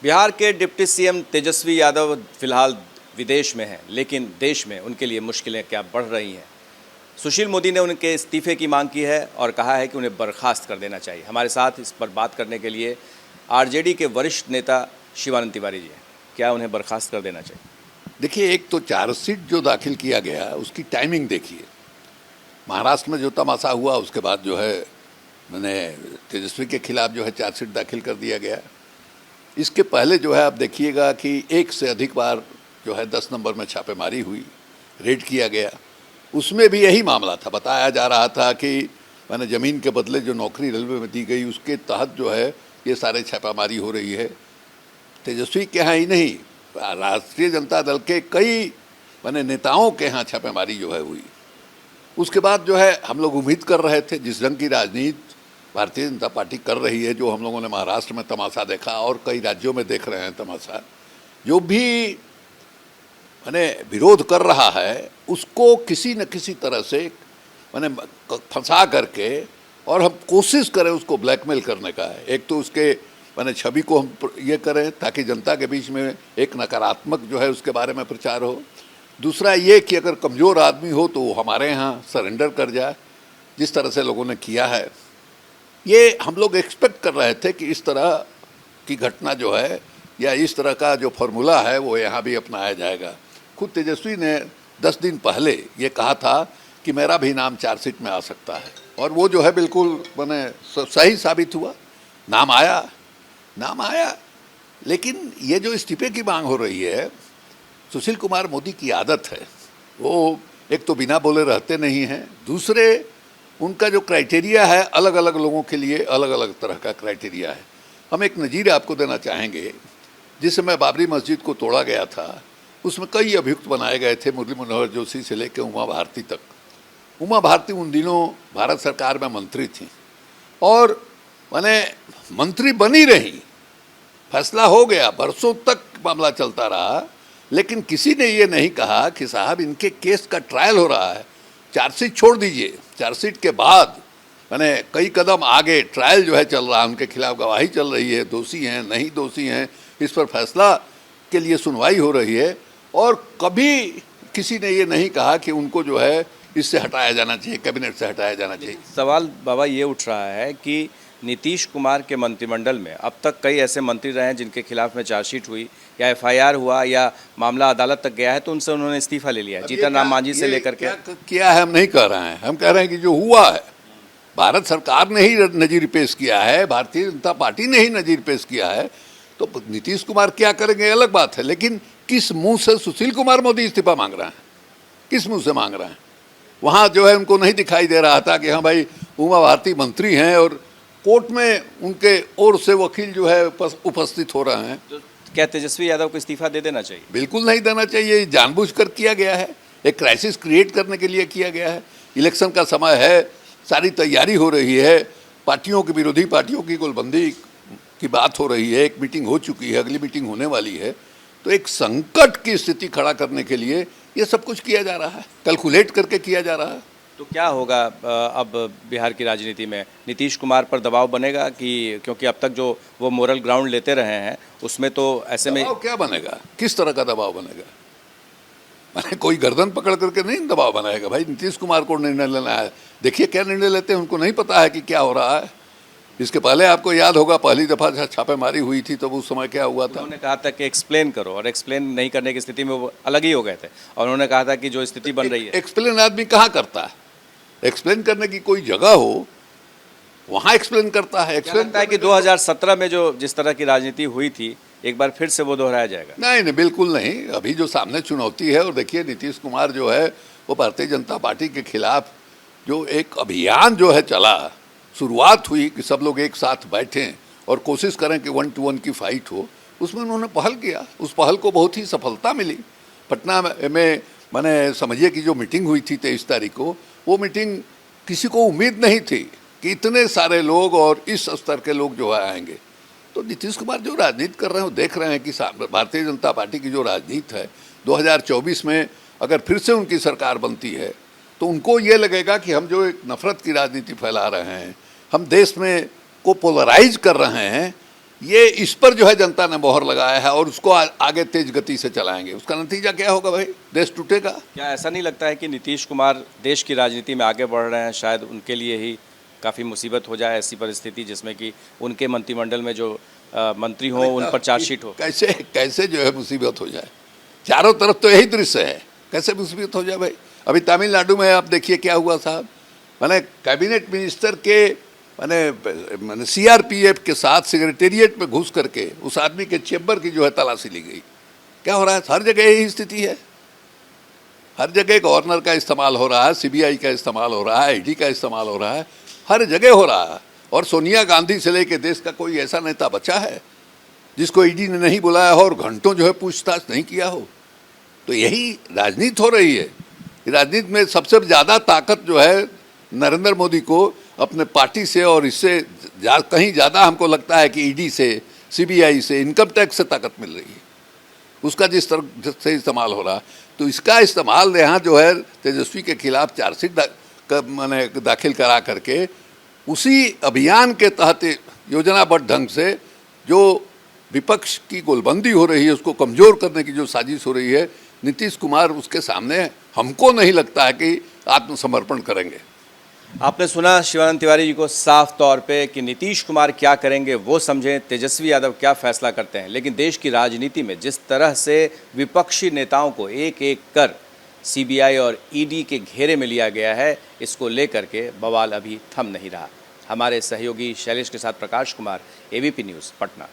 बिहार के deputy CM Tejashwi Yadav फिलहाल विदेश में हैं, लेकिन देश में उनके लिए मुश्किलें क्या बढ़ रही हैं। सुशील मोदी ने उनके इस्तीफे की मांग की है और कहा है कि उन्हें बर्खास्त कर देना चाहिए। हमारे साथ इस पर बात करने के लिए आरजेडी के वरिष्ठ नेता शिवानंद तिवारी जी हैं। क्या उन्हें बर्खास्त कर देना चाहिए? देखिए, एक तो चार्जशीट जो दाखिल किया गया उसकी टाइमिंग देखिए। महाराष्ट्र में जो तमाशा हुआ उसके बाद जो है मैंने तेजस्वी के खिलाफ जो है चार्जशीट दाखिल कर दिया गया। इसके पहले जो है आप देखिएगा कि एक से अधिक बार जो है 10 नंबर में छापेमारी हुई, रेड किया गया। उसमें भी यही मामला था। बताया जा रहा था कि मैंने ज़मीन के बदले जो नौकरी रेलवे में दी गई उसके तहत जो है ये सारे छापामारी हो रही है। तेजस्वी के यहाँ ही नहीं, राष्ट्रीय जनता दल के कई मैंने नेताओं के यहाँ छापेमारी जो है हुई। उसके बाद जो है हम लोग उम्मीद कर रहे थे, जिस रंग की राजनीति भारतीय जनता पार्टी कर रही है, जो हम लोगों ने महाराष्ट्र में तमाशा देखा और कई राज्यों में देख रहे हैं तमाशा, जो भी मैंने विरोध कर रहा है उसको किसी न किसी तरह से मैंने फंसा करके और हम कोशिश करें उसको ब्लैकमेल करने का है। एक तो उसके मैंने छवि को हम ये करें ताकि जनता के बीच में एक नकारात्मक जो है उसके बारे में प्रचार हो। दूसरा ये कि अगर कमज़ोर आदमी हो तो वो हमारे यहाँ सरेंडर कर जाए, जिस तरह से लोगों ने किया है। ये हम लोग एक्सपेक्ट कर रहे थे कि इस तरह की घटना जो है या इस तरह का जो फॉर्मूला है वो यहाँ भी अपनाया जाएगा। खुद तेजस्वी ने 10 दिन पहले ये कहा था कि मेरा भी नाम चार्जशीट में आ सकता है, और वो जो है बिल्कुल मैंने सही साबित हुआ। नाम आया। लेकिन ये जो इस्तीफे की मांग हो रही है, सुशील कुमार मोदी की आदत है, वो एक तो बिना बोले रहते नहीं हैं, दूसरे उनका जो क्राइटेरिया है अलग अलग लोगों के लिए अलग अलग तरह का क्राइटेरिया है। हम एक नज़ीर आपको देना चाहेंगे। जिस समय बाबरी मस्जिद को तोड़ा गया था उसमें कई अभियुक्त बनाए गए थे, मुरली मनोहर जोशी से लेकर उमा भारती तक। उमा भारती उन दिनों भारत सरकार में मंत्री थी और मैंने मंत्री बनी रही, फैसला हो गया, बरसों तक मामला चलता रहा, लेकिन किसी ने ये नहीं कहा कि साहब इनके केस का ट्रायल हो रहा है, चार्जशीट छोड़ दीजिए। चार्जशीट के बाद मैंने कई कदम आगे ट्रायल जो है चल रहा है, उनके खिलाफ गवाही चल रही है, दोषी हैं नहीं दोषी हैं इस पर फैसला के लिए सुनवाई हो रही है, और कभी किसी ने ये नहीं कहा कि उनको जो है इससे हटाया जाना चाहिए, कैबिनेट से हटाया जाना चाहिए। सवाल बाबा ये उठ रहा है कि नीतीश कुमार के मंत्रिमंडल में अब तक कई ऐसे मंत्री रहे हैं जिनके खिलाफ में चार्जशीट हुई या एफआईआर हुआ या मामला अदालत तक गया है, तो उनसे उन्होंने इस्तीफा ले लिया। जीतन राम मांझी से लेकर के किया है हम नहीं कह रहे हैं, हम कह रहे हैं कि जो हुआ है भारत सरकार ने ही नज़ीर पेश किया है, भारतीय जनता पार्टी ने ही नज़ीर पेश किया है। तो नीतीश कुमार क्या करेंगे अलग बात है, लेकिन किस मुंह से सुशील कुमार मोदी इस्तीफा मांग रहे हैं, किस मुंह से मांग रहे हैं? वहाँ जो है उनको नहीं दिखाई दे रहा था कि हाँ भाई उमा भारती मंत्री हैं और कोर्ट में उनके ओर से वकील जो है उपस्थित हो रहे हैं। क्या तेजस्वी यादव को इस्तीफा दे देना चाहिए? बिल्कुल नहीं देना चाहिए। जानबूझकर किया गया है, एक क्राइसिस क्रिएट करने के लिए किया गया है। इलेक्शन का समय है, सारी तैयारी हो रही है, पार्टियों की, विरोधी पार्टियों की गोलबंदी की बात हो रही है, एक मीटिंग हो चुकी है, अगली मीटिंग होने वाली है। तो एक संकट की स्थिति खड़ा करने के लिए ये सब कुछ किया जा रहा है, कैलकुलेट करके किया जा रहा है। तो क्या होगा अब बिहार की राजनीति में? नीतीश कुमार पर दबाव बनेगा कि क्योंकि अब तक जो वो मोरल ग्राउंड लेते रहे हैं उसमें, तो ऐसे में क्या बनेगा, किस तरह का दबाव बनेगा? मैंने कोई गर्दन पकड़ करके नहीं दबाव बनाएगा भाई। नीतीश कुमार को निर्णय लेना है, देखिए क्या निर्णय लेते हैं, उनको नहीं पता है कि क्या हो रहा है। इसके पहले आपको याद होगा पहली दफ़ा छापेमारी हुई थी तो उस समय क्या हुआ था? उन्होंने कहा था कि एक्सप्लेन करो, और एक्सप्लेन नहीं करने की स्थिति में वो अलग ही हो गए थे। और उन्होंने कहा था कि जो स्थिति बन रही है, एक्सप्लेन आदमी कहाँ करता है? एक्सप्लेन करने की कोई जगह हो वहाँ एक्सप्लेन करता है। एक्सप्लेन लगता है कि 2017 में जो जिस तरह की राजनीति हुई थी एक बार फिर से वो दोहराया जाएगा? नहीं, बिल्कुल नहीं। अभी जो सामने चुनौती है, और देखिए नीतीश कुमार जो है वो भारतीय जनता पार्टी के खिलाफ जो एक अभियान जो है चला, शुरुआत हुई कि सब लोग एक साथ बैठें और कोशिश करें कि 1 to 1 की फाइट हो, उसमें उन्होंने पहल किया। उस पहल को बहुत ही सफलता मिली। पटना में मैंने समझिए कि जो मीटिंग हुई थी 23 तारीख को, वो मीटिंग किसी को उम्मीद नहीं थी कि इतने सारे लोग और इस स्तर के लोग जो है आएंगे। तो नीतीश कुमार जो राजनीति कर रहे हैं वो देख रहे हैं कि भारतीय जनता पार्टी की जो राजनीति है 2024 में अगर फिर से उनकी सरकार बनती है तो उनको ये लगेगा कि हम जो एक नफरत की राजनीति फैला रहे हैं, हम देश में को पोलराइज कर रहे हैं, ये इस पर जो है जनता ने मोहर लगाया है और उसको आगे तेज गति से चलाएंगे। उसका नतीजा क्या होगा भाई? देश टूटेगा। क्या ऐसा नहीं लगता है कि नीतीश कुमार देश की राजनीति में आगे बढ़ रहे हैं, शायद उनके लिए ही काफ़ी मुसीबत हो जाए ऐसी परिस्थिति जिसमें कि उनके मंत्रिमंडल में जो मंत्री हो उन पर चार्जशीट हो? कैसे कैसे जो है मुसीबत हो जाए? चारों तरफ तो यही दृश्य है, कैसे मुसीबत हो जाए भाई? अभी तमिलनाडु में आप देखिए क्या हुआ साहब, मैंने कैबिनेट मिनिस्टर के मैंने सीआरपीएफ के साथ सेक्रेटेरिएट में घुस करके उस आदमी के चेम्बर की जो है तलाशी ली गई। क्या हो रहा है? हर जगह यही स्थिति है, हर जगह गवर्नर का इस्तेमाल हो रहा है, सीबीआई का इस्तेमाल हो रहा है, ईडी का इस्तेमाल हो रहा है, हर जगह हो रहा है। और सोनिया गांधी से लेकर देश का कोई ऐसा नेता बचा है जिसको ईडी ने नहीं बुलाया हो और घंटों जो है पूछताछ नहीं किया हो? तो यही राजनीति हो रही है। राजनीति में सबसे ज़्यादा ताकत जो है नरेंद्र मोदी को अपने पार्टी से और इससे कहीं ज़्यादा हमको लगता है कि ईडी से, सीबीआई से, इनकम टैक्स से ताकत मिल रही है। उसका जिस तरह से इस्तेमाल हो रहा, तो इसका इस्तेमाल यहाँ जो है तेजस्वी के खिलाफ चार्जशीट दाखिल करा करके उसी अभियान के तहत योजनाबद्ध ढंग से जो विपक्ष की गोलबंदी हो रही है उसको कमज़ोर करने की जो साजिश हो रही है, नीतीश कुमार उसके सामने हमको नहीं लगता है कि आत्मसमर्पण करेंगे। आपने सुना शिवानंद तिवारी जी को साफ तौर पे कि नीतीश कुमार क्या करेंगे वो समझें, तेजस्वी यादव क्या फैसला करते हैं। लेकिन देश की राजनीति में जिस तरह से विपक्षी नेताओं को एक एक कर सीबीआई और ईडी के घेरे में लिया गया है, इसको लेकर के बवाल अभी थम नहीं रहा। हमारे सहयोगी शैलेश के साथ प्रकाश कुमार, एबीपी न्यूज़, पटना।